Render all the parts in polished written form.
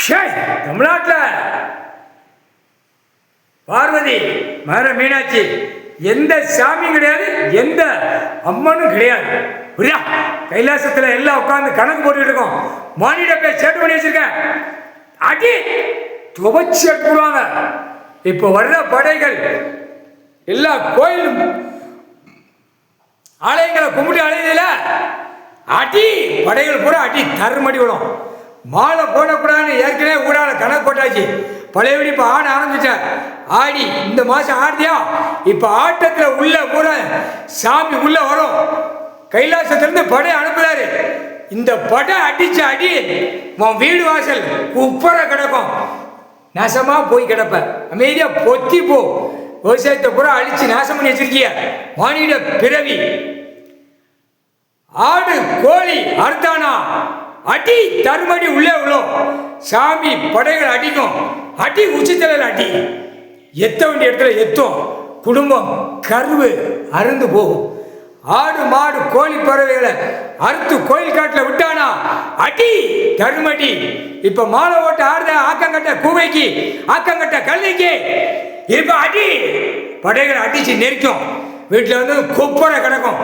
தமிழ்நாட்டில் பார்வதி மதுரை மீனாட்சி எந்த சாமியும் கிடையாது, எந்த அம்மனும் கிடையாது. புரியா? கைலாசத்தில் எல்லாம் உட்காந்து கணக்கு போட்டுக்கிட்டு இருக்கோம். மானிட போய் சேட்டு பண்ணி வச்சிருக்கேன். அடி துவச்சி எடுத்துடுவாங்க. இப்போ வர்ற படைகள் எல்லா கோயிலும் ஆலயங்களை கும்பிட்டு அலையில அடி படைகள் பூரா அடி தருமடி விடும். மாலை போடக்கூடாதுன்னு ஏற்கனவே ஊடால கணக்கு போட்டாச்சு. பழையபடி இப்போ ஆட ஆரம்பிச்சிட்டார். ஆடி இந்த மாதம் ஆடுதியா? இப்போ ஆட்டத்தில் உள்ள பூரா சாமி உள்ள வரும். கைலாசத்திலிருந்து படை அனுப்புறாரு. இந்த படை அடிச்ச அடி உன் வீடு வாசல் உப்பர கிடக்கும். நாசமா போய் கிடப்ப. அமைதியா பொத்தி போ. விவசாயத்தை பூரா அழிச்சு நாசம் பண்ணி வச்சிருக்கிய மானிட பிறவி. ஆடு கோழி அறுத்தானா அடி தருமடி உள்ளே விழும். சாமி படைகள் அடிக்கும். அடி உச்சித்தலையில் அடி. எத்த வேண்டிய இடத்துல எத்தும். குடும்பம் கருவு அருந்து போகும். ஆடு மாடு கோழி பறவைகளை அறுத்து கோயில் காட்டில் விட்டானா அடி தருமடி. இப்ப மாலை ஓட்ட ஆடுத ஆக்கங்கட்ட கூவைக்கு ஆக்கங்கட்ட கல்விக்கு இப்ப அடி படைகளை அடிச்சு நெரிக்கும். வீட்டில் வந்து குப்பரை கிடக்கும்.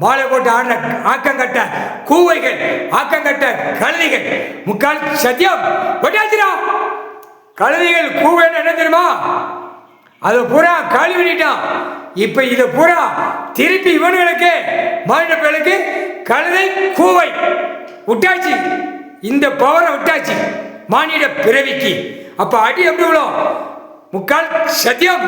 மாலை போட்டு ஆடின ஆக்கங்கட்ட கூவைகள் ஆக்கங்கட்ட கழுதிகள் முக்கால் சத்தியம் கொட்டாச்சிடும். கழுதிகள் கூவைன்னு என்ன தெரியுமா? அதை பூரா காலி பண்ணிட்டான். இப்ப இதை பூரா திருப்பி இவனுங்களுக்கு மாநில பேருக்கு கழுதை கூவை விட்டாச்சு. இந்த பவரை விட்டாச்சு மானிட பிறவிக்கு. அப்ப அடி எப்படி விழும்? முக்கால் சத்தியம்.